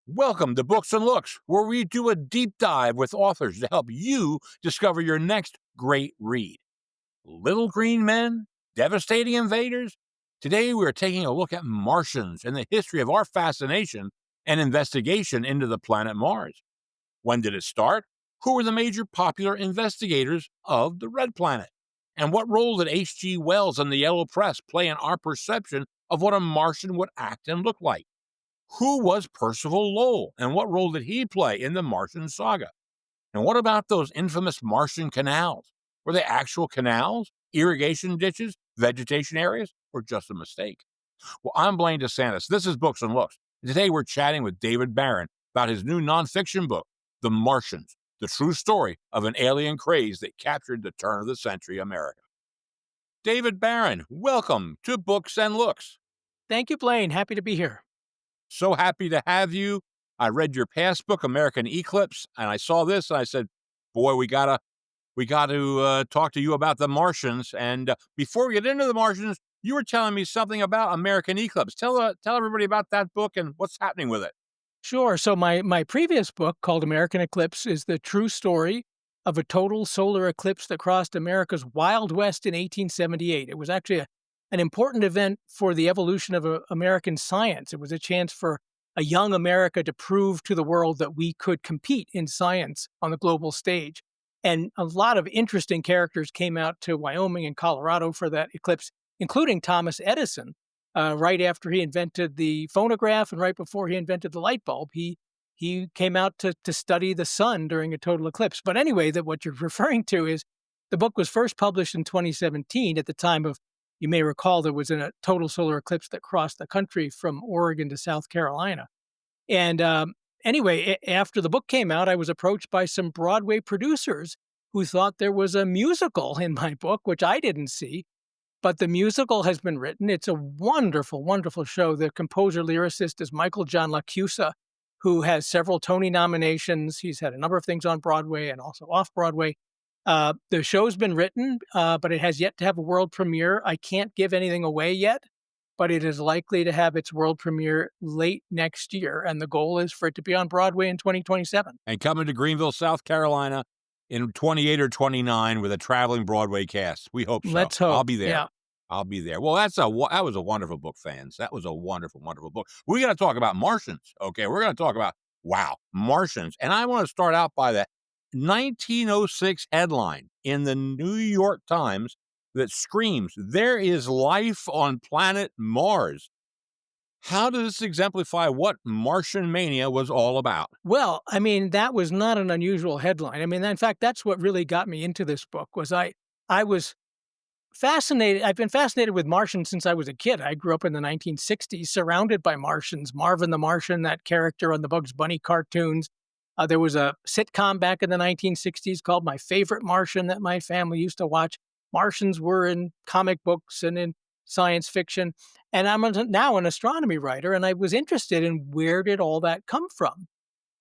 Welcome to Books and Looks, where we do a deep dive with authors to help you discover your next great read. Little Green Men, Devastating Invaders. Today we are taking a look at Martians and the history of our fascination and investigation into the planet Mars. When did it start? Who were the major popular investigators of the Red Planet? And what role did H.G. Wells and the Yellow Press play in our perception of what a Martian would act and look like? Who was Percival Lowell, and what role did he play in the Martian Saga? And what about those infamous Martian canals? Were they actual canals, irrigation ditches, vegetation areas, or just a mistake? Well, I'm Blaine DeSantis. This is Books and Looks. Today we're chatting with David Barron about his new nonfiction book, The Martians, the true story of an alien craze that captured the turn of the century America. David Barron, welcome to Books and Looks. Thank you, Blaine. Happy to be here. So happy to have you. I read your past book, American Eclipse, and I saw this and I said, boy, we got to talk to you about the Martians. And before we get into the Martians, you were telling me something about American Eclipse. Tell everybody about that book and what's happening with it. Sure. So my previous book, called American Eclipse, is the true story of a total solar eclipse that crossed America's Wild West in 1878. It was actually an important event for the evolution of American science. It was a chance for a young America to prove to the world that we could compete in science on the global stage. And a lot of interesting characters came out to Wyoming and Colorado for that eclipse, including Thomas Edison. Right after he invented the phonograph and right before he invented the light bulb, he came out to study the sun during a total eclipse. But anyway, what you're referring to is the book was first published in 2017 at the time of, you may recall, there was a total solar eclipse that crossed the country from Oregon to South Carolina. And anyway, after the book came out, I was approached by some Broadway producers who thought there was a musical in my book, which I didn't see. But the musical has been written. It's a wonderful, wonderful show. The composer-lyricist is Michael John LaChiusa, who has several Tony nominations. He's had a number of things on Broadway and also off-Broadway. The show's been written, but it has yet to have a world premiere. I can't give anything away yet, but it is likely to have its world premiere late next year. And the goal is for it to be on Broadway in 2027. And coming to Greenville, South Carolina in 28 or 29 with a traveling Broadway cast. We hope so. Let's hope. I'll be there. Yeah. I'll be there. Well, that was a wonderful book, fans. That was a wonderful, wonderful book. We're going to talk about Martians. Okay, we're going to talk about, Martians. And I want to start out by the 1906 headline in the New York Times that screams, "There is life on planet Mars." How does this exemplify what Martian mania was all about? Well, I mean, that was not an unusual headline. I mean, in fact, that's what really got me into this book. Was I was fascinated. I've been fascinated with Martians since I was a kid. I grew up in the 1960s, surrounded by Martians. Marvin the Martian, that character on the Bugs Bunny cartoons. There was a sitcom back in the 1960s called My Favorite Martian that my family used to watch. Martians were in comic books and in science fiction. And I'm now an astronomy writer, and I was interested in where did all that come from?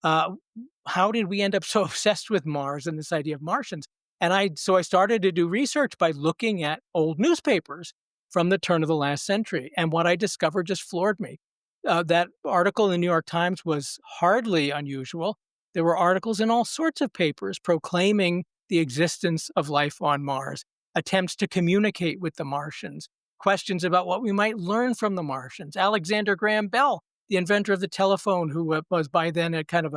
How did we end up so obsessed with Mars and this idea of Martians? And so I started to do research by looking at old newspapers from the turn of the last century. And what I discovered just floored me. That article in the New York Times was hardly unusual. There were articles in all sorts of papers proclaiming the existence of life on Mars, attempts to communicate with the Martians, questions about what we might learn from the Martians. Alexander Graham Bell, the inventor of the telephone, who was by then a kind of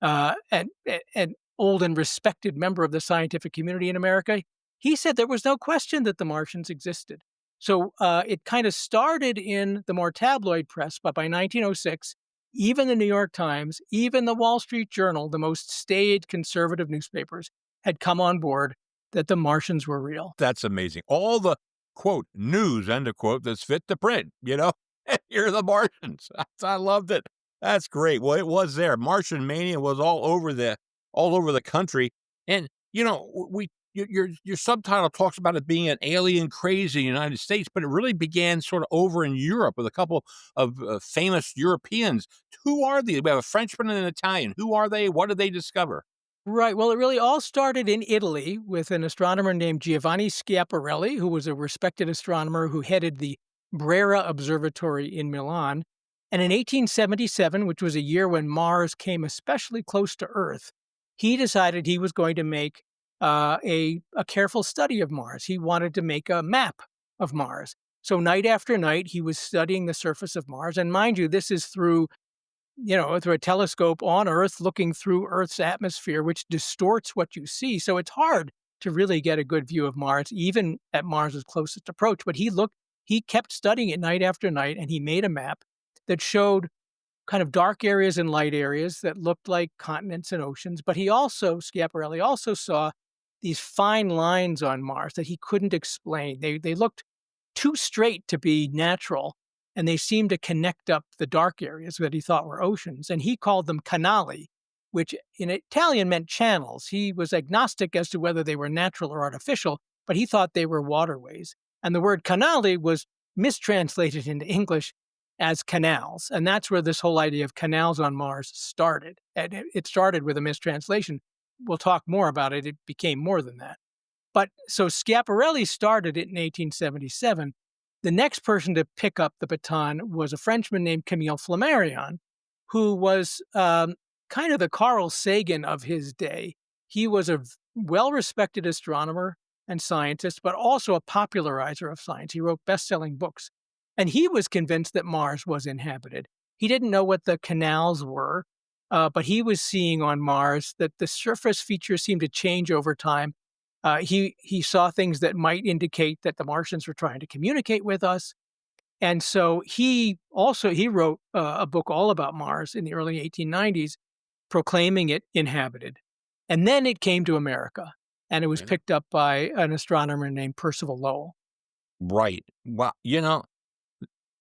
an old and respected member of the scientific community in America, he said there was no question that the Martians existed. So it kind of started in the more tabloid press, but by 1906, even the New York Times, even the Wall Street Journal, the most staid conservative newspapers, had come on board that the Martians were real. That's amazing. All the, quote, news, end of quote, that's fit to print, You're the Martians. I loved it. That's great. Well, it was there. Martian mania was all over the country. And, your subtitle talks about it being an alien craze in the United States, but it really began sort of over in Europe with a couple of famous Europeans. Who are these? We have a Frenchman and an Italian. Who are they? What did they discover? Right. Well, it really all started in Italy with an astronomer named Giovanni Schiaparelli, who was a respected astronomer who headed the Brera Observatory in Milan. And in 1877, which was a year when Mars came especially close to Earth, he decided he was going to make a careful study of Mars. He wanted to make a map of Mars. So night after night, he was studying the surface of Mars. And mind you, this is through a telescope on Earth, looking through Earth's atmosphere, which distorts what you see. So it's hard to really get a good view of Mars, even at Mars's closest approach. But he kept studying it night after night, and he made a map that showed kind of dark areas and light areas that looked like continents and oceans. But Schiaparelli also saw these fine lines on Mars that he couldn't explain. They looked too straight to be natural, and they seemed to connect up the dark areas that he thought were oceans. And he called them Canali, which in Italian meant channels. He was agnostic as to whether they were natural or artificial, but he thought they were waterways. And the word canali was mistranslated into English as canals. And that's where this whole idea of canals on Mars started. And it started with a mistranslation. We'll talk more about it. It became more than that. But so Schiaparelli started it in 1877. The next person to pick up the baton was a Frenchman named Camille Flammarion, who was kind of the Carl Sagan of his day. He was a well-respected astronomer and scientist, but also a popularizer of science. He wrote best-selling books. And he was convinced that Mars was inhabited. He didn't know what the canals were, but he was seeing on Mars that the surface features seemed to change over time. He saw things that might indicate that the Martians were trying to communicate with us. And so he wrote a book all about Mars in the early 1890s, proclaiming it inhabited. And then it came to America, and it was picked up by an astronomer named Percival Lowell. Right. Well,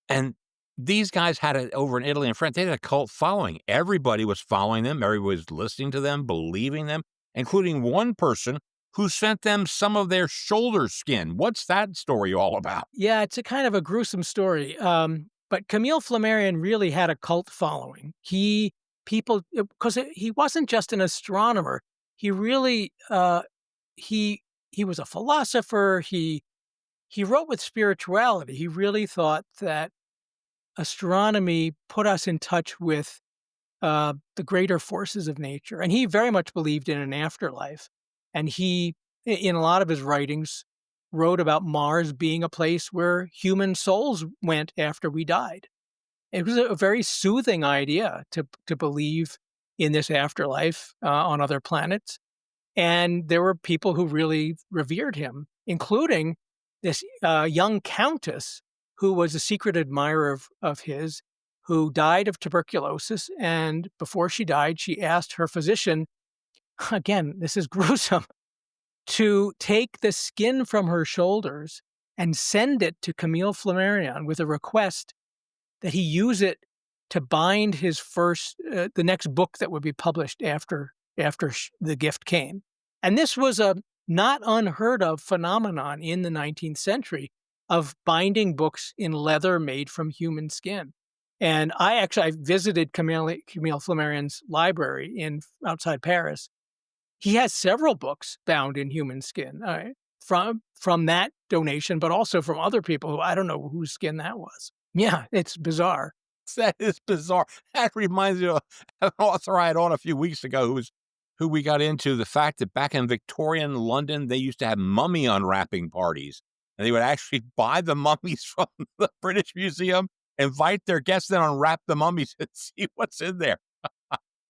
and these guys had it over in Italy and France. They had a cult following. Everybody was following them. Everybody was listening to them, believing them, including one person who sent them some of their shoulder skin. What's that story all about? Yeah, it's a kind of a gruesome story. But Camille Flammarion really had a cult following. Because he wasn't just an astronomer. He really, he was a philosopher. He wrote with spirituality. He really thought that astronomy put us in touch with the greater forces of nature. And he very much believed in an afterlife. And he, in a lot of his writings, wrote about Mars being a place where human souls went after we died. It was a very soothing idea to believe in this afterlife on other planets. And there were people who really revered him, including this young countess who was a secret admirer of his, who died of tuberculosis. And before she died, she asked her physician, again, this is gruesome, to take the skin from her shoulders and send it to Camille Flammarion with a request that he use it to bind his the next book that would be published after the gift came. And this was a not unheard of phenomenon in the 19th century of binding books in leather made from human skin. And I visited Camille Flammarion's library outside Paris. He has several books bound in human skin from that donation, but also from other people who I don't know whose skin that was. Yeah, it's bizarre. That is bizarre. That reminds me of an author I had on a few weeks ago who we got into the fact that back in Victorian London, they used to have mummy unwrapping parties. And they would actually buy the mummies from the British Museum, invite their guests, then unwrap the mummies and see what's in there.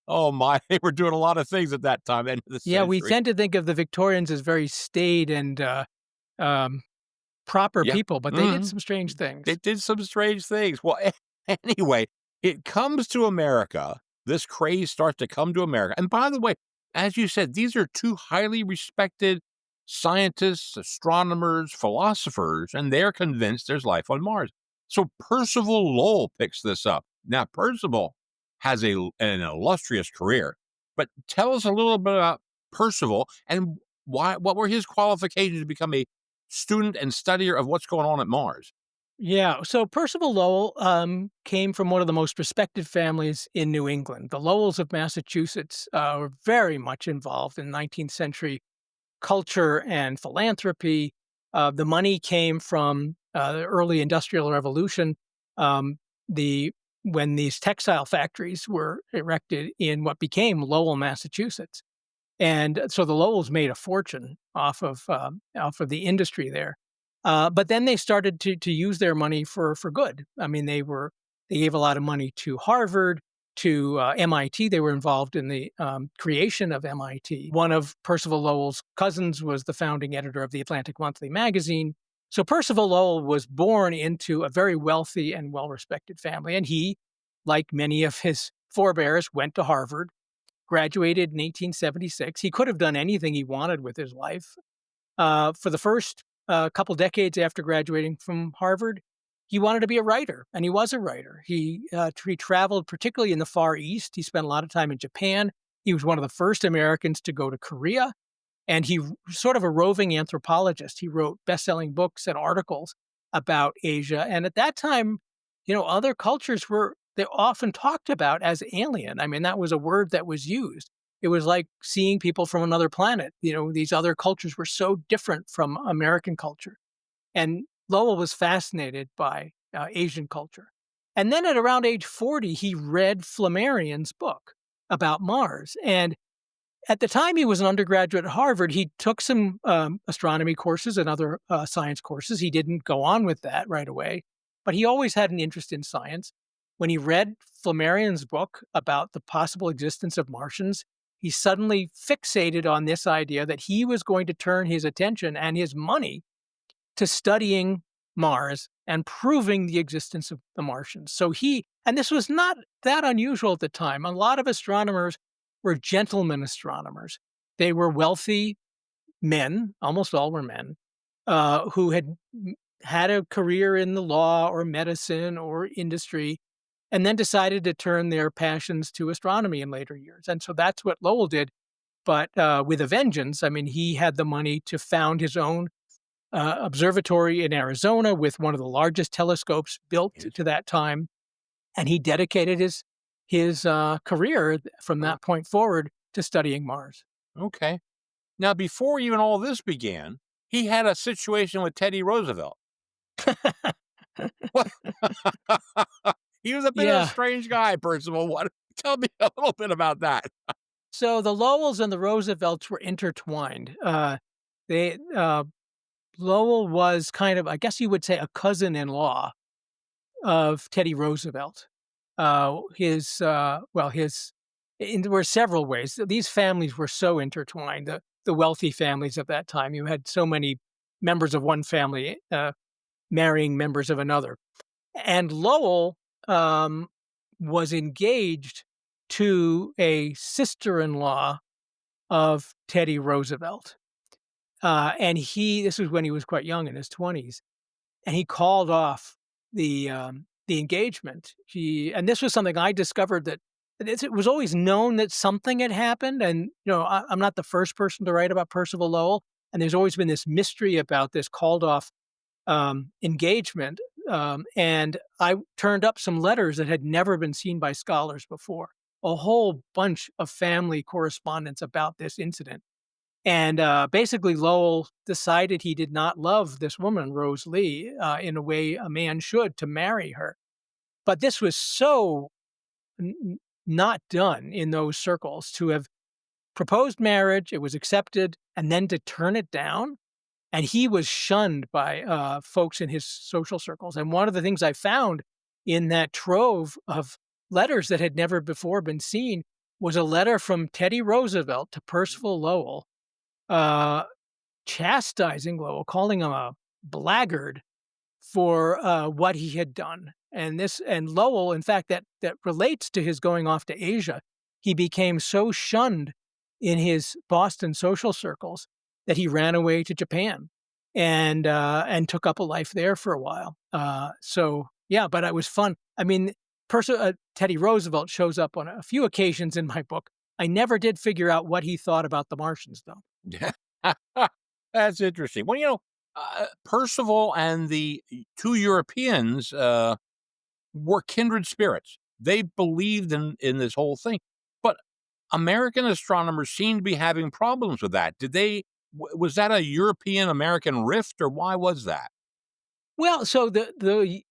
Oh my, they were doing a lot of things at that time. End of the Yeah, we century. tend to think of the Victorians as very staid and proper people, but they did some strange things. They did some strange things. Well, anyway, it comes to America. This craze starts to come to America. And by the way, as you said, these are two highly respected scientists, astronomers, philosophers, and they're convinced there's life on Mars. So Percival Lowell picks this up. Now, Percival has an illustrious career, but tell us a little bit about Percival and what were his qualifications to become a student and studier of what's going on at Mars? Yeah, so Percival Lowell came from one of the most respected families in New England. The Lowells of Massachusetts were very much involved in 19th century culture and philanthropy. The money came from the early Industrial Revolution. The when these textile factories were erected in what became Lowell, Massachusetts. And so the Lowells made a fortune off of the industry there. But then they started to use their money for good. I mean, they gave a lot of money to Harvard, to MIT. They were involved in the creation of MIT. One of Percival Lowell's cousins was the founding editor of the Atlantic Monthly magazine. So Percival Lowell was born into a very wealthy and well-respected family, and he, like many of his forebears, went to Harvard, graduated in 1876. He could have done anything he wanted with his life. For the first couple decades after graduating from Harvard, he wanted to be a writer, and he was a writer. He traveled, particularly in the Far East. He spent a lot of time in Japan. He was one of the first Americans to go to Korea, and he was sort of a roving anthropologist. He wrote best-selling books and articles about Asia. And at that time, other cultures they're often talked about as alien. I mean, that was a word that was used. It was like seeing people from another planet. These other cultures were so different from American culture. And Lowell was fascinated by Asian culture. And then at around age 40, he read Flammarion's book about Mars. And at the time he was an undergraduate at Harvard, he took some astronomy courses and other science courses. He didn't go on with that right away, but he always had an interest in science. When he read Flammarion's book about the possible existence of Martians, he suddenly fixated on this idea that he was going to turn his attention and his money to studying Mars and proving the existence of the Martians. And this was not that unusual at the time. A lot of astronomers were gentlemen astronomers. They were wealthy men, almost all were men, who had a career in the law or medicine or industry, and then decided to turn their passions to astronomy in later years. And so that's what Lowell did, but with a vengeance. I mean, he had the money to found his own observatory in Arizona with one of the largest telescopes built to that time, and he dedicated his career from that point forward to studying Mars. Okay. Now, before even all this began, he had a situation with Teddy Roosevelt. What? He was a bit of a strange guy, Percival. Tell me a little bit about that. So the Lowells and the Roosevelts were intertwined. Lowell was kind of, I guess you would say, a cousin-in-law of Teddy Roosevelt. There were several ways. These families were so intertwined. The wealthy families of that time, you had so many members of one family marrying members of another. And Lowell was engaged to a sister-in-law of Teddy Roosevelt. And this was when he was quite young, in his 20s, and he called off the engagement. And this was something I discovered, that it was always known that something had happened. And, I'm not the first person to write about Percival Lowell, and there's always been this mystery about this called off engagement. And I turned up some letters that had never been seen by scholars before, a whole bunch of family correspondence about this incident. And basically, Lowell decided he did not love this woman, Rose Lee, in a way a man should, to marry her. But this was so not done in those circles, to have proposed marriage, it was accepted, and then to turn it down. And he was shunned by folks in his social circles. And one of the things I found in that trove of letters that had never before been seen was a letter from Teddy Roosevelt to Percival Lowell, chastising Lowell, calling him a blackguard for what he had done. And Lowell, in fact, that relates to his going off to Asia. He became so shunned in his Boston social circles that he ran away to Japan and took up a life there for a while. But it was fun. I mean, Teddy Roosevelt shows up on a few occasions in my book. I never did figure out what he thought about the Martians, though. That's interesting. Well, Percival and the two Europeans were kindred spirits. They believed in this whole thing. But American astronomers seem to be having problems with that. Was that a European-American rift, or why was that? Well, so the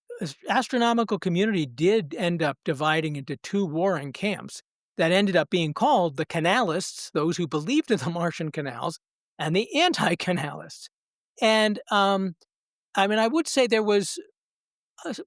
astronomical community did end up dividing into two warring camps that ended up being called the Canalists, those who believed in the Martian canals, and the Anti-Canalists. And I mean, I would say there was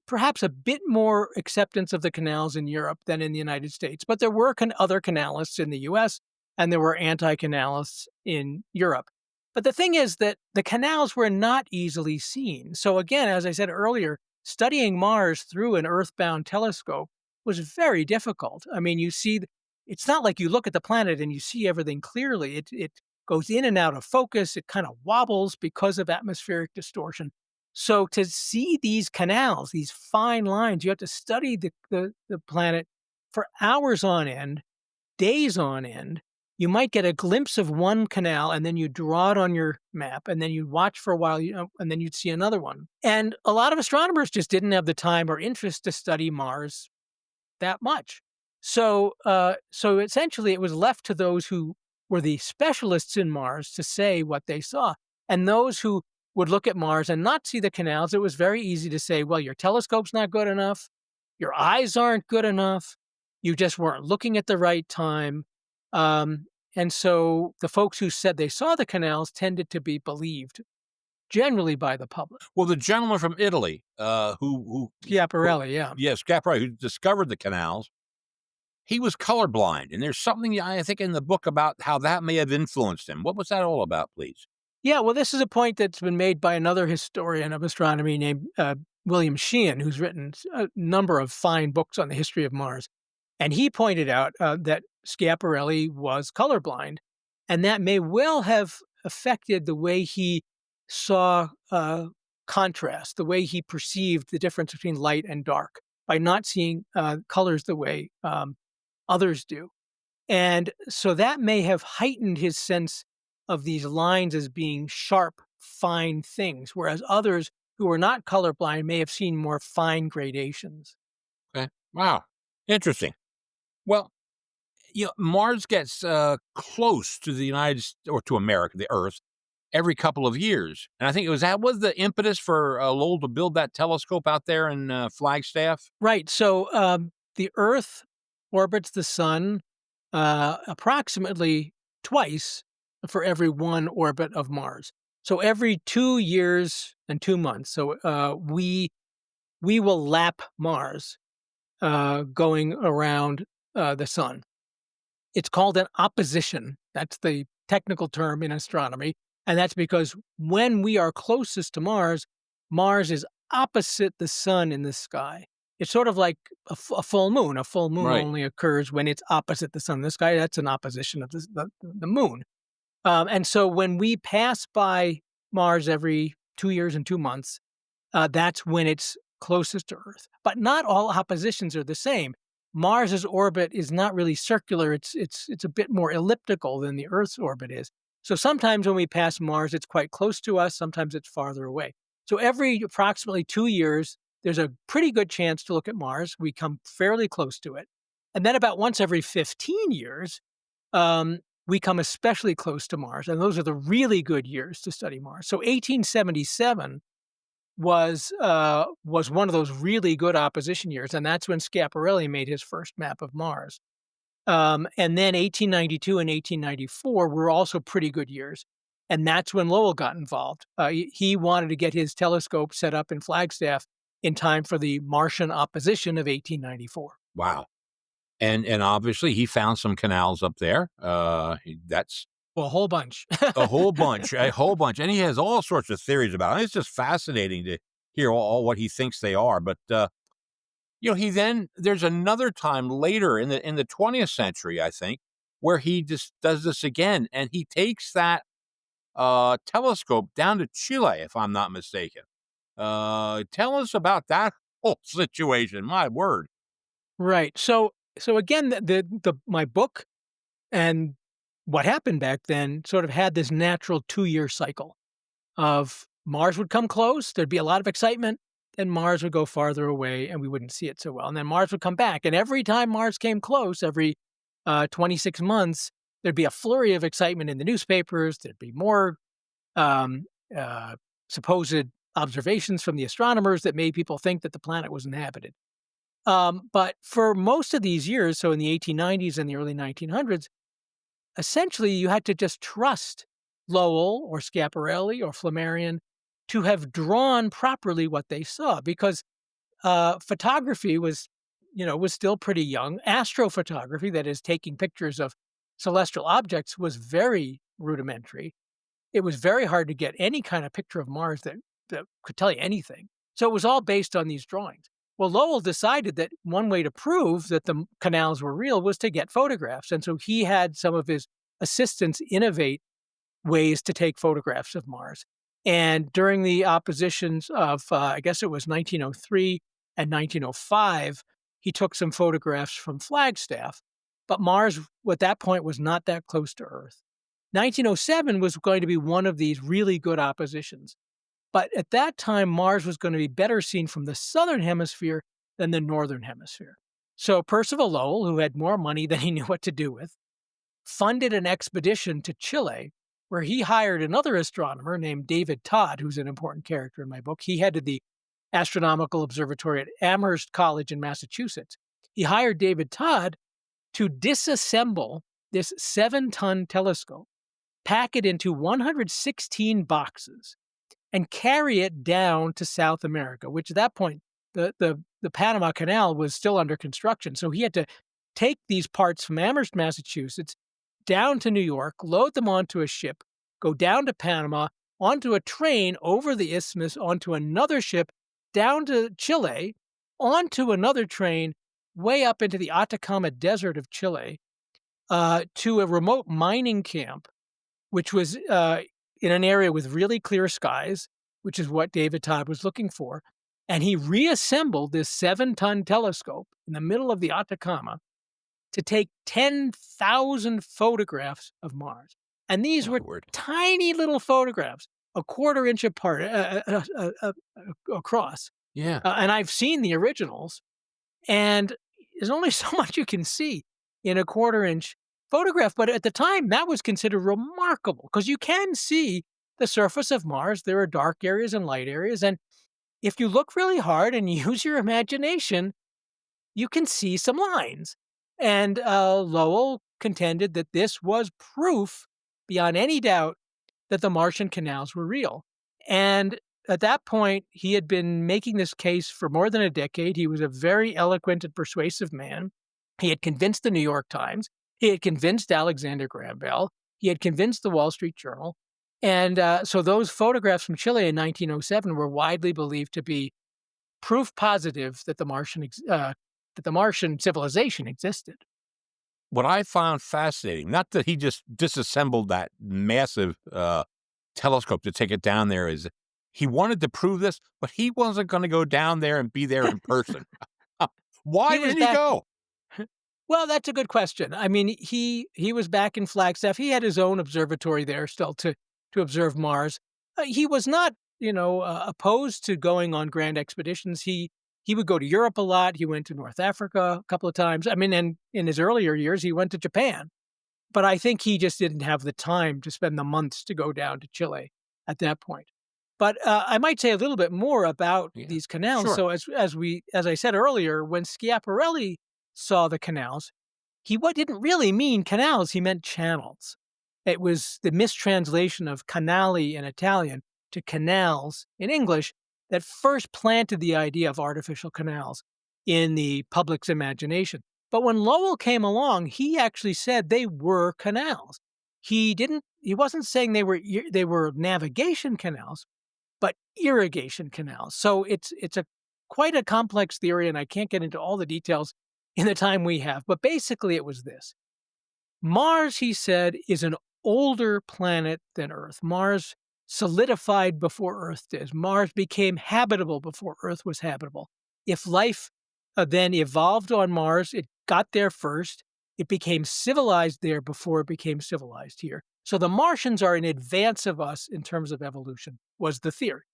perhaps a bit more acceptance of the canals in Europe than in the United States, but there were other canalists in the US and there were anti-canalists in Europe. But the thing is that the canals were not easily seen. So again, as I said earlier, studying Mars through an earthbound telescope was very difficult. I mean, it's not like you look at the planet and you see everything clearly. It goes in and out of focus. It kind of wobbles because of atmospheric distortion. So to see these canals, these fine lines, you have to study the planet for hours on end, days on end. You might get a glimpse of one canal and then you draw it on your map and then you'd watch for a while and then you'd see another one. And a lot of astronomers just didn't have the time or interest to study Mars that much. So essentially it was left to those who were the specialists in Mars to say what they saw. And those who would look at Mars and not see the canals, it was very easy to say, well, your telescope's not good enough, your eyes aren't good enough, you just weren't looking at the right time. And so the folks who said they saw the canals tended to be believed generally by the public. Well, the gentleman from Italy, who Schiaparelli, yeah. Yes, Schiaparelli, who discovered the canals, he was colorblind, and there's something I think in the book about how that may have influenced him. What was that all about, please? Yeah, well, this is a point that's been made by another historian of astronomy named William Sheehan, who's written a number of fine books on the history of Mars. And he pointed out that Schiaparelli was colorblind, and that may well have affected the way he saw contrast, the way he perceived the difference between light and dark by not seeing colors the way others do. And so that may have heightened his sense of these lines as being sharp, fine things, whereas others who were not colorblind may have seen more fine gradations. Okay. Wow. Interesting. Well, Mars gets close to the or to America, the Earth, every couple of years. And I think that was the impetus for Lowell to build that telescope out there in Flagstaff. Right. So the Earth orbits the sun approximately twice for every one orbit of Mars. So every 2 years and 2 months. So we will lap Mars going around the sun. It's called an opposition. That's the technical term in astronomy. And that's because when we are closest to Mars, Mars is opposite the sun in the sky. It's sort of like a full moon. A full moon Right. only occurs when it's opposite the sun in the sky. That's an opposition of the moon. And so when we pass by Mars every 2 years and 2 months, that's when it's closest to Earth. But not all oppositions are the same. Mars's orbit is not really circular. It's a bit more elliptical than the Earth's orbit is. So sometimes when we pass Mars, it's quite close to us. Sometimes it's farther away. So every approximately 2 years, there's a pretty good chance to look at Mars. We come fairly close to it. And then about once every 15 years, we come especially close to Mars. And those are the really good years to study Mars. So 1877 was one of those really good opposition years, and that's when Schiaparelli made his first map of Mars. And then 1892 and 1894 were also pretty good years, and that's when Lowell got involved. He wanted to get his telescope set up in Flagstaff in time for the Martian opposition of 1894. Wow. And obviously he found some canals up there. That's Well, a whole bunch. a whole bunch, and he has all sorts of theories about it. It's just fascinating to hear all what he thinks they are. But there's another time later in the 20th century, I think, where he just does this again, and he takes that telescope down to Chile, if I'm not mistaken. Tell us about that whole situation. My word. Right. So again, my book and what happened back then sort of had this natural 2-year cycle of Mars would come close, there'd be a lot of excitement, and Mars would go farther away and we wouldn't see it so well. And then Mars would come back. And every time Mars came close, every 26 months, there'd be a flurry of excitement in the newspapers. There'd be more supposed observations from the astronomers that made people think that the planet was inhabited. But for most of these years, so in the 1890s and the early 1900s, essentially you had to just trust Lowell or Schiaparelli or Flammarion to have drawn properly what they saw, because photography was still pretty young. Astrophotography, that is taking pictures of celestial objects, was very rudimentary. It was very hard to get any kind of picture of Mars that could tell you anything. So it was all based on these drawings. Well, Lowell decided that one way to prove that the canals were real was to get photographs. And so he had some of his assistants innovate ways to take photographs of Mars. And during the oppositions of, I guess it was 1903 and 1905, he took some photographs from Flagstaff. But Mars, at that point, was not that close to Earth. 1907 was going to be one of these really good oppositions. But at that time, Mars was going to be better seen from the southern hemisphere than the northern hemisphere. So Percival Lowell, who had more money than he knew what to do with, funded an expedition to Chile, where he hired another astronomer named David Todd, who's an important character in my book. He headed the astronomical observatory at Amherst College in Massachusetts. He hired David Todd to disassemble this 7-ton telescope, pack it into 116 boxes, and carry it down to South America, which at that point, the Panama Canal was still under construction. So he had to take these parts from Amherst, Massachusetts, down to New York, load them onto a ship, go down to Panama, onto a train over the isthmus, onto another ship, down to Chile, onto another train, way up into the Atacama Desert of Chile, to a remote mining camp, which was in an area with really clear skies, which is what David Todd was looking for. And he reassembled this 7-ton telescope in the middle of the Atacama to take 10,000 photographs of Mars. And these were tiny little photographs, a quarter inch apart, across. Yeah. And I've seen the originals, and there's only so much you can see in a quarter inch photograph. But at the time, that was considered remarkable because you can see the surface of Mars. There are dark areas and light areas. And if you look really hard and use your imagination, you can see some lines. And Lowell contended that this was proof beyond any doubt that the Martian canals were real. And at that point, he had been making this case for more than a decade. He was a very eloquent and persuasive man. He had convinced the New York Times. He had convinced Alexander Graham Bell. He had convinced the Wall Street Journal. And so those photographs from Chile in 1907 were widely believed to be proof positive that the Martian civilization existed. What I found fascinating, not that he just disassembled that massive telescope to take it down there, is he wanted to prove this, but he wasn't going to go down there and be there in person. Why didn't he go? Well, that's a good question. I mean, he was back in Flagstaff. He had his own observatory there still to observe Mars. He was not, opposed to going on grand expeditions. He would go to Europe a lot. He went to North Africa a couple of times. I mean, and in his earlier years, he went to Japan. But I think he just didn't have the time to spend the months to go down to Chile at that point. But I might say a little bit more about these canals. Sure. So as I said earlier, when Schiaparelli saw the canals, he didn't really mean canals, he meant channels. It was the mistranslation of canali in Italian to canals in English that first planted the idea of artificial canals in the public's imagination. But when Lowell came along, he actually said they were canals. He wasn't saying they were navigation canals, but irrigation canals. So it's quite a complex theory, and I can't get into all the details in the time we have. But basically it was this. Mars, he said, is an older planet than Earth. Mars solidified before Earth did. Mars became habitable before Earth was habitable. If life then evolved on Mars, it got there first. It became civilized there before it became civilized here. So the Martians are in advance of us in terms of evolution, was the theory.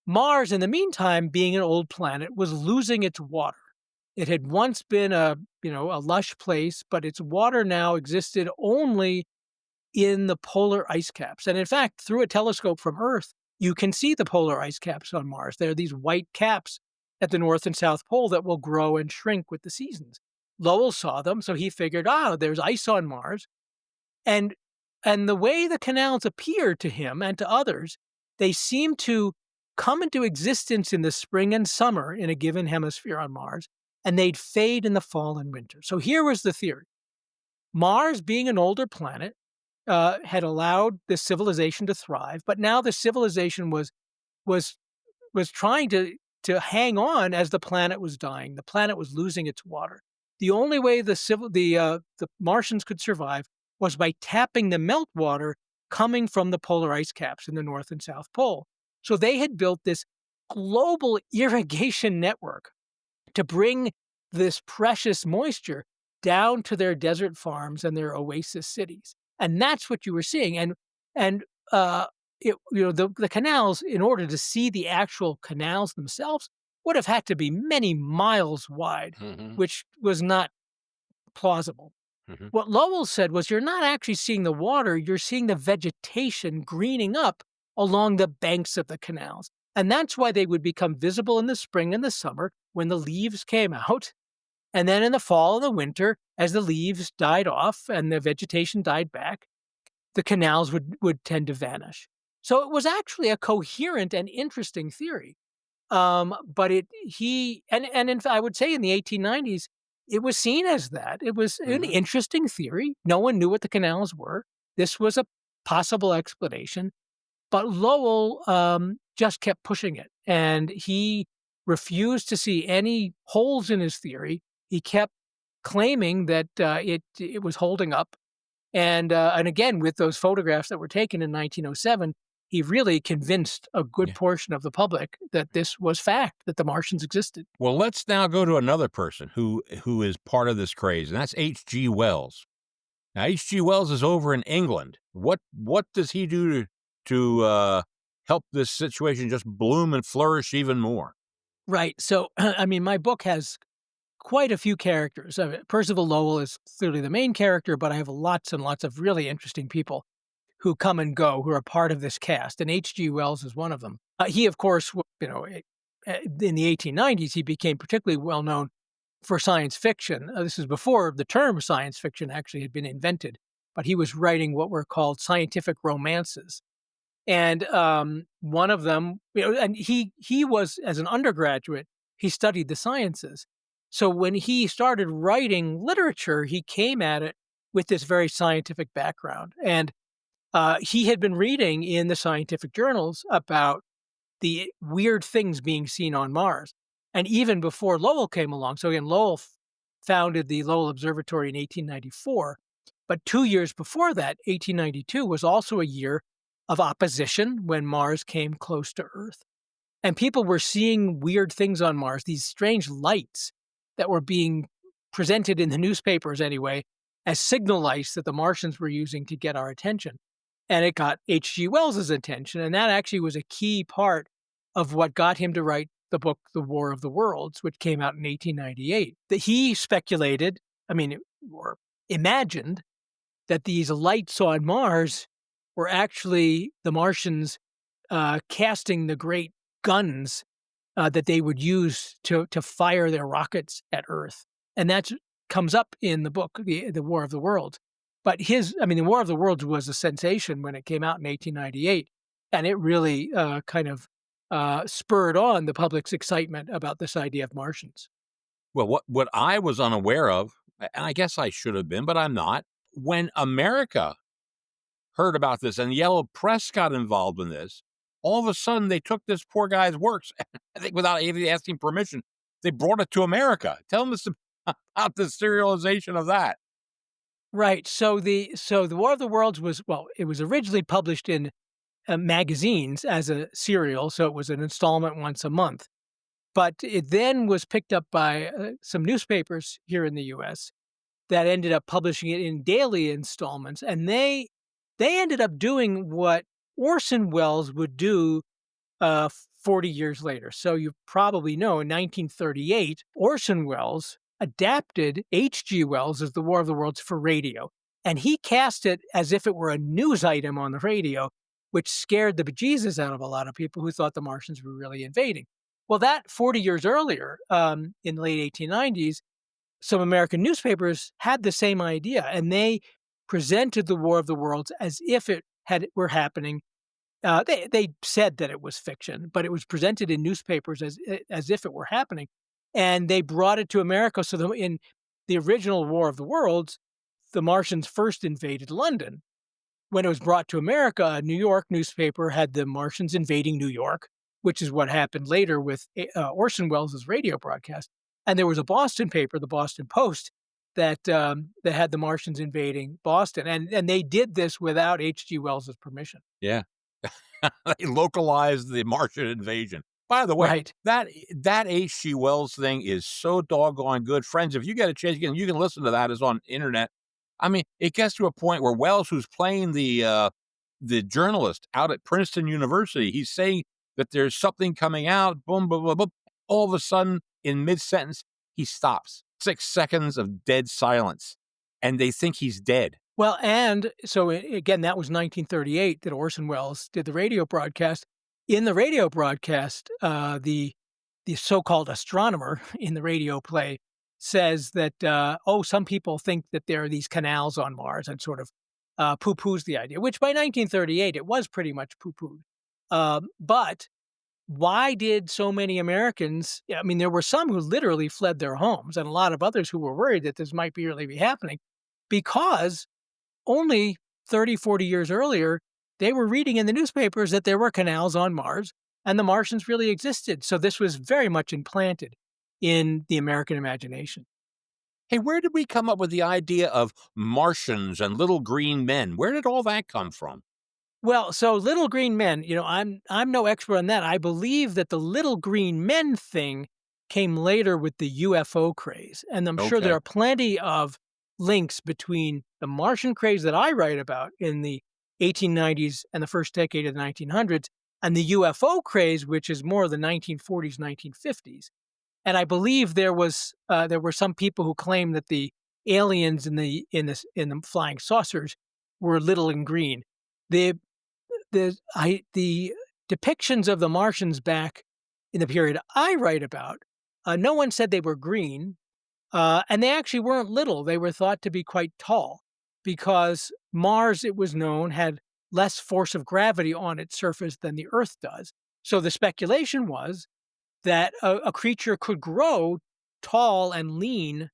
Mars, in the meantime, being an old planet, was losing its water. It had once been a lush place, but its water now existed only in the polar ice caps. And in fact, through a telescope from Earth, you can see the polar ice caps on Mars. There are these white caps at the North and South Pole that will grow and shrink with the seasons. Lowell saw them, so he figured, there's ice on Mars. And the way the canals appear to him and to others, they seem to come into existence in the spring and summer in a given hemisphere on Mars, and they'd fade in the fall and winter. So here was the theory. Mars, being an older planet, had allowed this civilization to thrive, but now the civilization was trying to hang on as the planet was dying. The planet was losing its water. The only way the Martians could survive was by tapping the meltwater coming from the polar ice caps in the North and South Pole. So they had built this global irrigation network to bring this precious moisture down to their desert farms and their oasis cities. And that's what you were seeing. The canals, in order to see the actual canals themselves, would have had to be many miles wide, which was not plausible. What Lowell said was, you're not actually seeing the water, you're seeing the vegetation greening up along the banks of the canals. And that's why they would become visible in the spring and the summer when the leaves came out. And then in the fall and the winter, as the leaves died off and the vegetation died back, the canals would tend to vanish. So it was actually a coherent and interesting theory. But I would say in the 1890s, it was seen as that. It was an interesting theory. No one knew what the canals were. This was a possible explanation. But Lowell just kept pushing it, and he refused to see any holes in his theory. He kept claiming that it was holding up. And again, with those photographs that were taken in 1907, he really convinced a good portion of the public that this was fact, that the Martians existed. Well, let's now go to another person who is part of this craze, and that's H.G. Wells. Now, H.G. Wells is over in England. What does he do to help this situation just bloom and flourish even more? Right. So, my book has quite a few characters. Percival Lowell is clearly the main character, but I have lots and lots of really interesting people who come and go, who are part of this cast, and H.G. Wells is one of them. He, of course, in the 1890s, he became particularly well known for science fiction. This is before the term science fiction actually had been invented, but he was writing what were called scientific romances. And one of them, and he was, as an undergraduate, he studied the sciences. So when he started writing literature, he came at it with this very scientific background. And he had been reading in the scientific journals about the weird things being seen on Mars. And even before Lowell came along, so again, Lowell founded the Lowell Observatory in 1894, but 2 years before that, 1892, was also a year of opposition when Mars came close to Earth. And people were seeing weird things on Mars, these strange lights that were being presented in the newspapers anyway, as signal lights that the Martians were using to get our attention. And it got H.G. Wells's attention, and that actually was a key part of what got him to write the book, The War of the Worlds, which came out in 1898. That he speculated, or imagined, that these lights on Mars were actually the Martians casting the great guns that they would use to fire their rockets at Earth. And that comes up in the book, The War of the Worlds. But The War of the Worlds was a sensation when it came out in 1898, and it really spurred on the public's excitement about this idea of Martians. Well, what I was unaware of, and I guess I should have been, but I'm not, when America heard about this and the Yellow Press got involved in this, all of a sudden they took this poor guy's works, I think without even asking permission, they brought it to America. Tell us about the serialization of that. Right. So the War of the Worlds was originally published in magazines as a serial, so it was an installment once a month. But it then was picked up by some newspapers here in the U.S. that ended up publishing it in daily installments, and they ended up doing what Orson Welles would do 40 years later. So you probably know, in 1938, Orson Welles adapted H.G. Wells' The War of the Worlds for radio. And he cast it as if it were a news item on the radio. which scared the bejesus out of a lot of people who thought the Martians were really invading. Well, that 40 years earlier, in the late 1890s, some American newspapers had the same idea, and they presented the War of the Worlds as if were happening. They said that it was fiction, but it was presented in newspapers as if it were happening, and they brought it to America. So in the original War of the Worlds, the Martians first invaded London. When it was brought to America, a New York newspaper had the Martians invading New York, which is what happened later with Orson Welles' radio broadcast. And there was a Boston paper, the Boston Post, that had the Martians invading Boston. And they did this without H.G. Wells' permission. Yeah. They localized the Martian invasion. By the way, Right. that H.G. Wells thing is so doggone good. Friends, if you get a chance, you can listen to that. It's on internet. I mean, it gets to a point where Wells, who's playing the journalist out at Princeton University, he's saying that there's something coming out, boom, boom, boom, boom. All of a sudden, in mid-sentence, he stops. 6 seconds of dead silence, and they think he's dead. Well, and so again, that was 1938 that Orson Welles did the radio broadcast. In the radio broadcast, the so-called astronomer in the radio play says that, some people think that there are these canals on Mars, and sort of poo-poos the idea, which by 1938, it was pretty much poo-pooed. But why did so many Americans, I mean, there were some who literally fled their homes, and a lot of others who were worried that this might really be happening, because only 30, 40 years earlier, they were reading in the newspapers that there were canals on Mars and the Martians really existed. So this was very much implanted in the American imagination. Hey, where did we come up with the idea of Martians and little green men? Where did all that come from? Well, so little green men, I'm no expert on that. I believe that the little green men thing came later with the UFO craze. And I'm sure there are plenty of links between the Martian craze that I write about in the 1890s and the first decade of the 1900s and the UFO craze, which is more the 1940s, 1950s. And I believe there were some people who claimed that the aliens in the flying saucers were little and green. The depictions of the Martians back in the period I write about, no one said they were green, and they actually weren't little. They were thought to be quite tall, because Mars, it was known, had less force of gravity on its surface than the Earth does. So the speculation was that a creature could grow tall and lean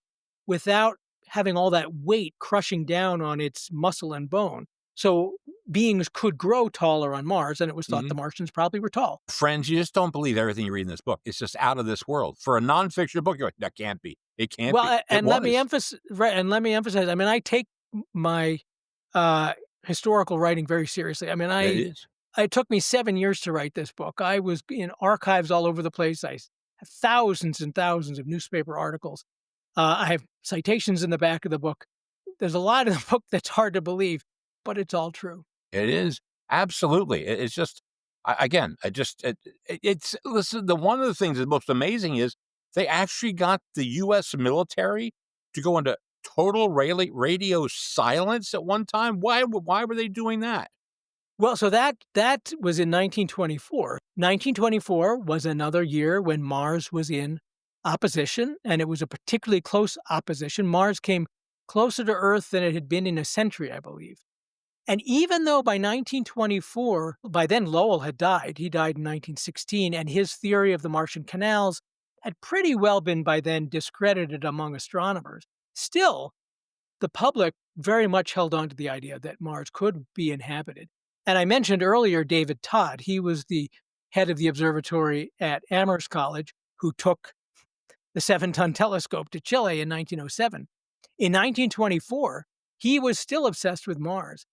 without having all that weight crushing down on its muscle and bone. So beings could grow taller on Mars, and it was thought the Martians probably were tall. Friends, you just don't believe everything you read in this book. It's just out of this world. For a nonfiction book, you're like, that can't be. It can't be. Well, and let me emphasize, I mean, I take my historical writing very seriously. I mean, it took me 7 years to write this book. I was in archives all over the place. I have thousands and thousands of newspaper articles. I have citations in the back of the book. There's a lot of the book that's hard to believe, but it's all true. It is. Absolutely. It's just, listen, one of the things that's most amazing is they actually got the U.S. military to go into total radio silence at one time. Why were they doing that? Well, so that was in 1924. 1924 was another year when Mars was in opposition, and it was a particularly close opposition. Mars came closer to Earth than it had been in a century, I believe. And even though by 1924, by then Lowell had died, he died in 1916, and his theory of the Martian canals had pretty well been by then discredited among astronomers, still, the public very much held on to the idea that Mars could be inhabited. And I mentioned earlier David Todd. He was the head of the observatory at Amherst College, who took the 7-ton telescope to Chile in 1907. In 1924, he was still obsessed with Mars.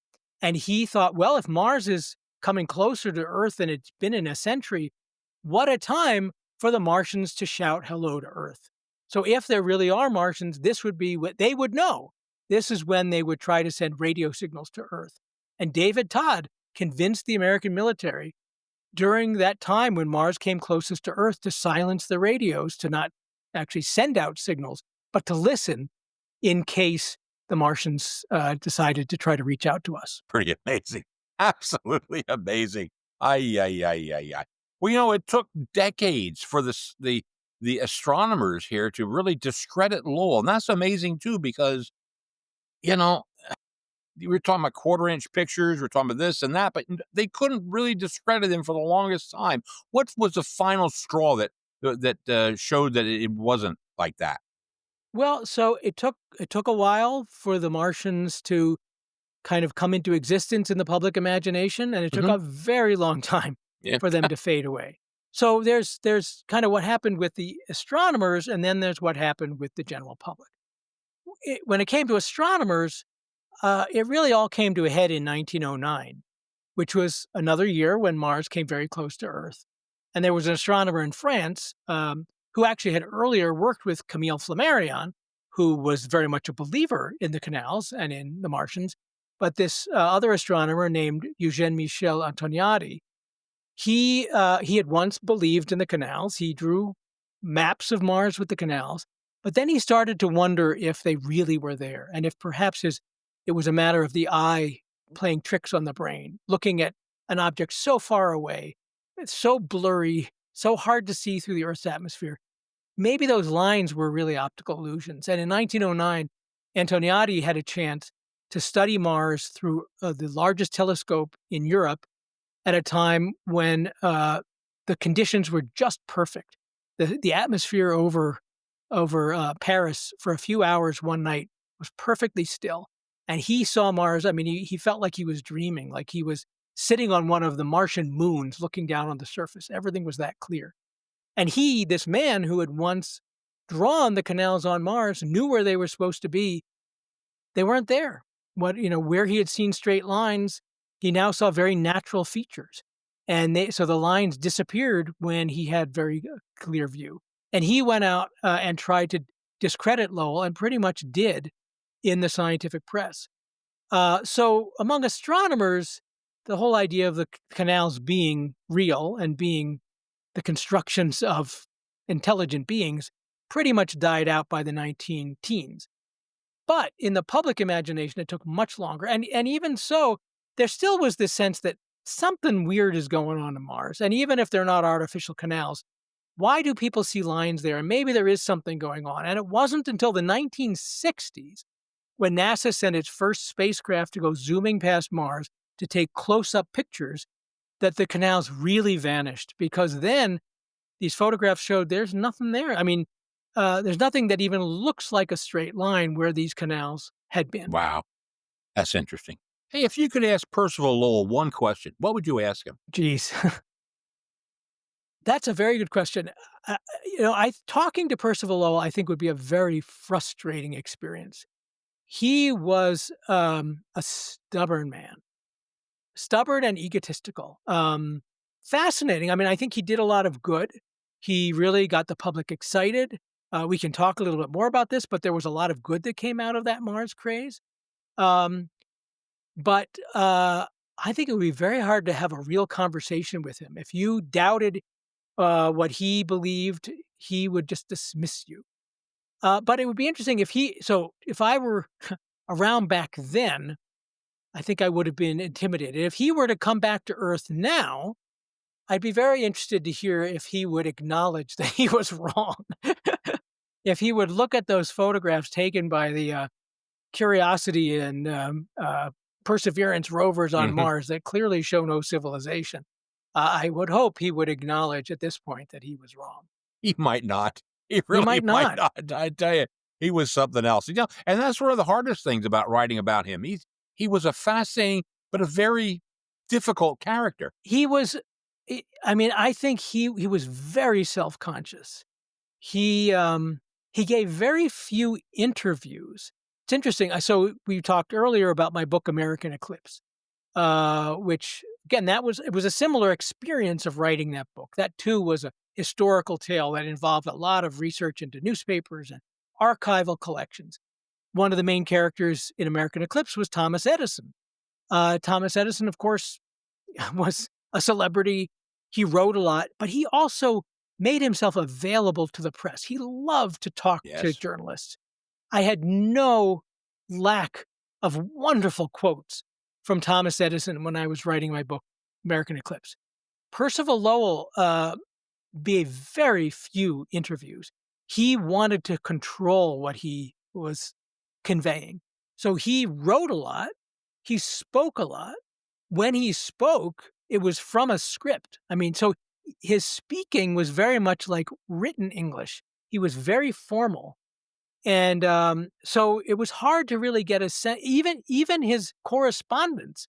And he thought, well, if Mars is coming closer to Earth than it's been in a century, what a time for the Martians to shout hello to Earth. So if there really are Martians, this would be what they would know. This is when they would try to send radio signals to Earth. And David Todd convinced the American military during that time when Mars came closest to Earth to silence the radios, to not actually send out signals, but to listen in case the Martians decided to try to reach out to us. Pretty amazing. Absolutely amazing. Ay, ay, ay, ay, ay. Well, it took decades for the astronomers here to really discredit Lowell, and that's amazing too because, you know, we were talking about quarter-inch pictures, we're talking about this and that, but they couldn't really discredit him for the longest time. What was the final straw that showed that it wasn't like that? Well, so it took a while for the Martians to kind of come into existence in the public imagination, and it took Mhm. a very long time Yeah. for them to fade away. So there's kind of what happened with the astronomers, and then there's what happened with the general public. When it came to astronomers, it really all came to a head in 1909, which was another year when Mars came very close to Earth. And there was an astronomer in France who actually had earlier worked with Camille Flammarion, who was very much a believer in the canals and in the Martians. But this other astronomer named Eugène Michel Antoniadi, he had once believed in the canals. He drew maps of Mars with the canals, but then he started to wonder if they really were there and if perhaps it was a matter of the eye playing tricks on the brain, looking at an object so far away, it's so blurry, so hard to see through the Earth's atmosphere. Maybe those lines were really optical illusions. And in 1909, Antoniadi had a chance to study Mars through the largest telescope in Europe at a time when the conditions were just perfect. The atmosphere over Paris for a few hours one night was perfectly still, and he saw Mars. I mean, he felt like he was dreaming, like he was sitting on one of the Martian moons, looking down on the surface. Everything was that clear, and he, this man who had once drawn the canals on Mars, knew where they were supposed to be. They weren't there. Where he had seen straight lines, he now saw very natural features. And so the lines disappeared when he had very clear view. And he went out and tried to discredit Lowell and pretty much did in the scientific press. So among astronomers, the whole idea of the canals being real and being the constructions of intelligent beings pretty much died out by the 19 teens. But in the public imagination, it took much longer. And even so, there still was this sense that something weird is going on in Mars. And even if they're not artificial canals, why do people see lines there? And maybe there is something going on. And it wasn't until the 1960s when NASA sent its first spacecraft to go zooming past Mars to take close up pictures that the canals really vanished. Because then these photographs showed there's nothing there. I mean, there's nothing that even looks like a straight line where these canals had been. Wow, that's interesting. Hey, if you could ask Percival Lowell one question, what would you ask him? Geez, that's a very good question. Talking to Percival Lowell, I think would be a very frustrating experience. He was a stubborn man, stubborn and egotistical. Fascinating. I mean, I think he did a lot of good. He really got the public excited. We can talk a little bit more about this, but there was a lot of good that came out of that Mars craze. But I think it would be very hard to have a real conversation with him. If you doubted what he believed, he would just dismiss you. But it would be interesting if I were around back then, I think I would have been intimidated. If he were to come back to Earth now, I'd be very interested to hear if he would acknowledge that he was wrong. If he would look at those photographs taken by the Curiosity and Perseverance rovers on Mhm. Mars that clearly show no civilization, I would hope he would acknowledge at this point that he was wrong. He might not. He He really might might not. not. I tell you, he was something else. And that's one of the hardest things about writing about him. He was a fascinating but a very difficult character. He was. I mean, I think he was very self conscious. He gave very few interviews. It's interesting. So we talked earlier about my book American Eclipse, which again it was a similar experience of writing that book. That too was a historical tale that involved a lot of research into newspapers and archival collections. One of the main characters in American Eclipse was Thomas Edison. Thomas Edison, of course, was a celebrity. He wrote a lot, but he also made himself available to the press. He loved to talk to Yes. journalists. I had no lack of wonderful quotes from Thomas Edison when I was writing my book, American Eclipse. Percival Lowell gave very few interviews. He wanted to control what he was conveying. So he wrote a lot. He spoke a lot. When he spoke, it was from a script. I mean, so his speaking was very much like written English. He was very formal. And so it was hard to really get a sense. Even his correspondence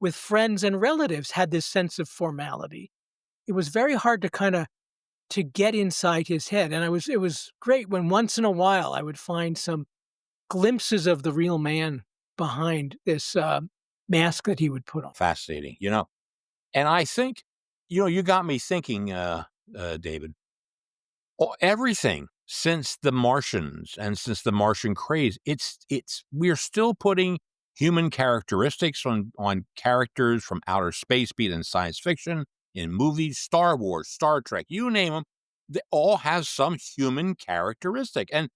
with friends and relatives had this sense of formality. It was very hard to get inside his head. And it was great when once in a while I would find some glimpses of the real man behind this mask that he would put on. Fascinating, And I think, you got me thinking, David, everything since the Martians and since the Martian Craze, we're still putting human characteristics on characters from outer space, be it in science fiction, in movies, Star Wars, Star Trek, you name them, they all have some human characteristic. And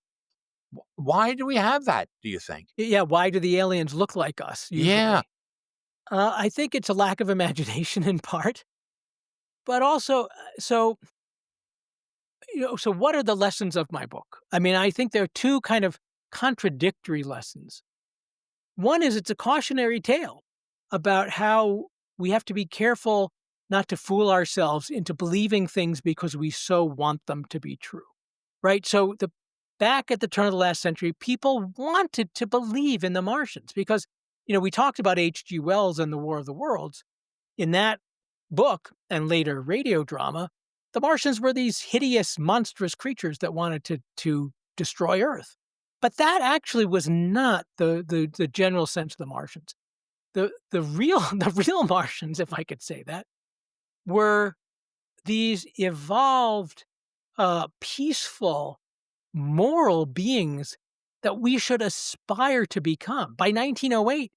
why do we have that, do you think? Yeah, why do the aliens look like us usually? Yeah. I think it's a lack of imagination in part. But also, so what are the lessons of my book? I mean, I think there are two kind of contradictory lessons. One is it's a cautionary tale about how we have to be careful not to fool ourselves into believing things because we so want them to be true, right? So back at the turn of the last century, people wanted to believe in the Martians because, we talked about H.G. Wells and the War of the Worlds. In that book and later radio drama, the Martians were these hideous, monstrous creatures that wanted to destroy Earth. But that actually was not the general sense of the Martians. The real Martians, if I could say that, were these evolved, peaceful, moral beings that we should aspire to become. By 1908,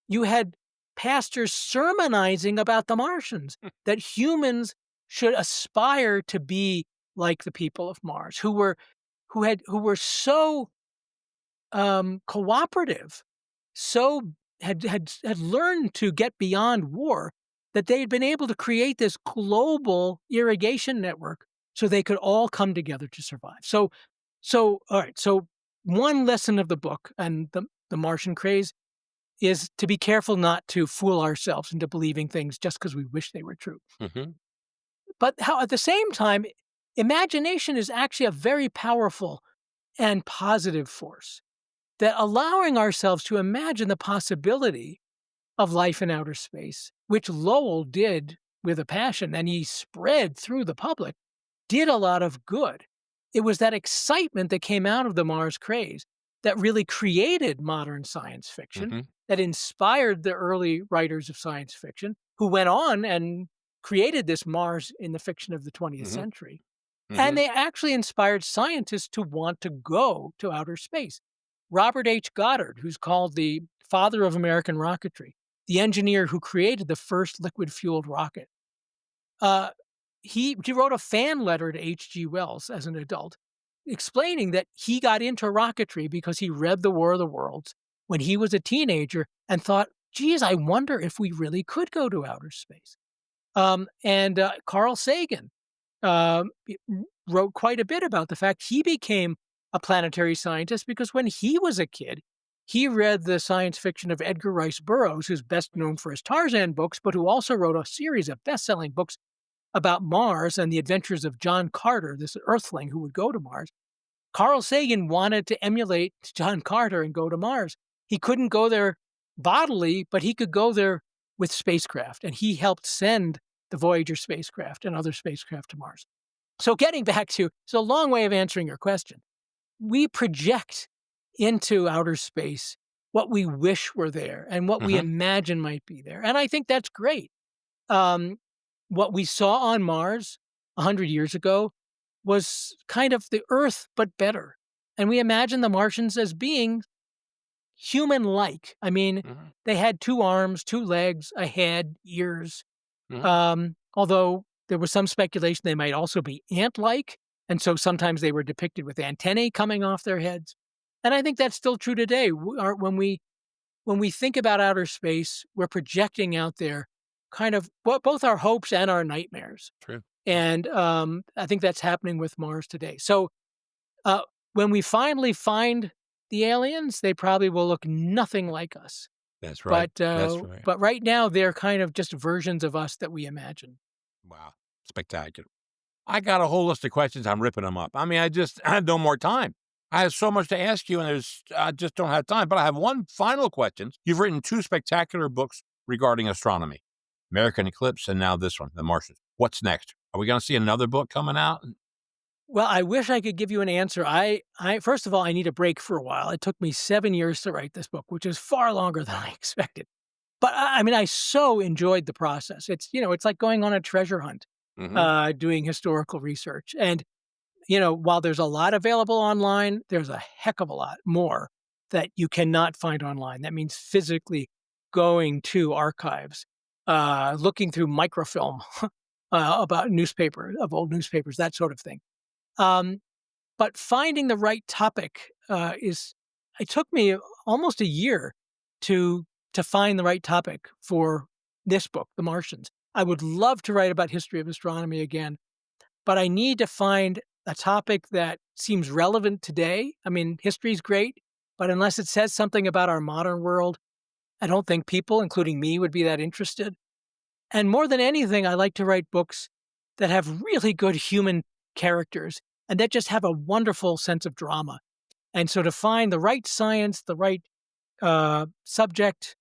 you had pastors sermonizing about the Martians, that humans should aspire to be like the people of Mars, who were so cooperative, so had learned to get beyond war, that they had been able to create this global irrigation network so they could all come together to survive. So all right. So one lesson of the book and the Martian Craze is to be careful not to fool ourselves into believing things just because we wish they were true. Mm-hmm. But how at the same time, imagination is actually a very powerful and positive force, that allowing ourselves to imagine the possibility of life in outer space, which Lowell did with a passion and he spread through the public, did a lot of good. It was that excitement that came out of the Mars craze that really created modern science fiction, that inspired the early writers of science fiction, who went on and created this Mars in the fiction of the 20th century. And they actually inspired scientists to want to go to outer space. Robert H. Goddard, who's called the father of American rocketry, the engineer who created the first liquid-fueled rocket, he wrote a fan letter to H.G. Wells as an adult, explaining that he got into rocketry because he read The War of the Worlds when he was a teenager and thought, geez, I wonder if we really could go to outer space. And Carl Sagan wrote quite a bit about the fact he became a planetary scientist because when he was a kid, he read the science fiction of Edgar Rice Burroughs, who's best known for his Tarzan books, but who also wrote a series of best-selling books about Mars and the adventures of John Carter, this Earthling who would go to Mars. Carl Sagan wanted to emulate John Carter and go to Mars. He couldn't go there bodily, but he could go there with spacecraft, and he helped send the Voyager spacecraft and other spacecraft to Mars. So getting back to, it's a long way of answering your question. We project into outer space what we wish were there and what we imagine might be there. And I think that's great. What we saw on Mars 100 years ago was kind of the Earth, but better. And we imagine the Martians as being human-like. I mean, they had 2 arms, 2 legs, a head, ears. Although there was some speculation they might also be ant-like. And so sometimes they were depicted with antennae coming off their heads. And I think that's still true today. When we when we think about outer space, we're projecting out there kind of both our hopes and our nightmares. True. And I think that's happening with Mars today. So uh, when we finally find the aliens, they probably will look nothing like us. That's right. That's right. But right now, they're kind of just versions of us that we imagine. Wow. Spectacular. I got a whole list of questions. I'm ripping them up. I mean, I have no more time. I have so much to ask you, and I just don't have time. But I have one final question. You've written 2 spectacular books regarding astronomy, American Eclipse, and now this one, The Martians. What's next? Are we going to see another book coming out? Well, I wish I could give you an answer. I first of all, I need a break for a while. It took me 7 years to write this book, which is far longer than I expected. But I mean, I so enjoyed the process. It's like going on a treasure hunt, Mm-hmm. doing historical research. And, while there's a lot available online, there's a heck of a lot more that you cannot find online. That means physically going to archives, looking through microfilm about old newspapers, that sort of thing. Um, but finding the right topic it took me almost a year to find the right topic for this book, The Martians. I would love to write about history of astronomy again, but I need to find a topic that seems relevant today. I mean, history's great, but unless it says something about our modern world, I don't think people, including me, would be that interested. And more than anything, I like to write books that have really good human characters and that just have a wonderful sense of drama. And so to find the right science, the right subject,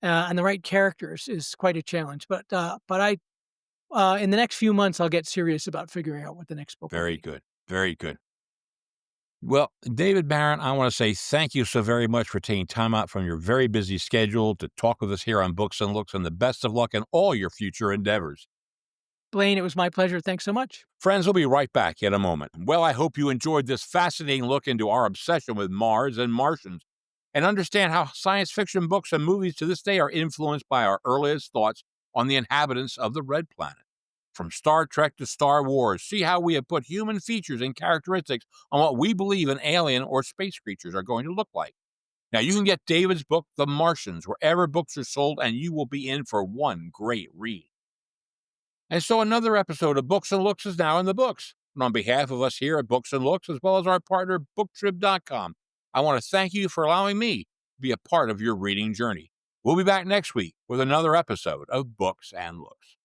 and the right characters is quite a challenge. In the next few months, I'll get serious about figuring out what the next book will Very be. good. Very good. Well, David Barron, I want to say thank you so very much for taking time out from your very busy schedule to talk with us here on Books and Looks, and the best of luck in all your future endeavors. Blaine, it was my pleasure. Thanks so much. Friends, we'll be right back in a moment. Well, I hope you enjoyed this fascinating look into our obsession with Mars and Martians and understand how science fiction books and movies to this day are influenced by our earliest thoughts on the inhabitants of the Red Planet. From Star Trek to Star Wars, see how we have put human features and characteristics on what we believe an alien or space creatures are going to look like. Now, you can get David's book, The Martians, wherever books are sold, and you will be in for one great read. And so another episode of Books and Looks is now in the books. And on behalf of us here at Books and Looks, as well as our partner, BookTrib.com, I want to thank you for allowing me to be a part of your reading journey. We'll be back next week with another episode of Books and Looks.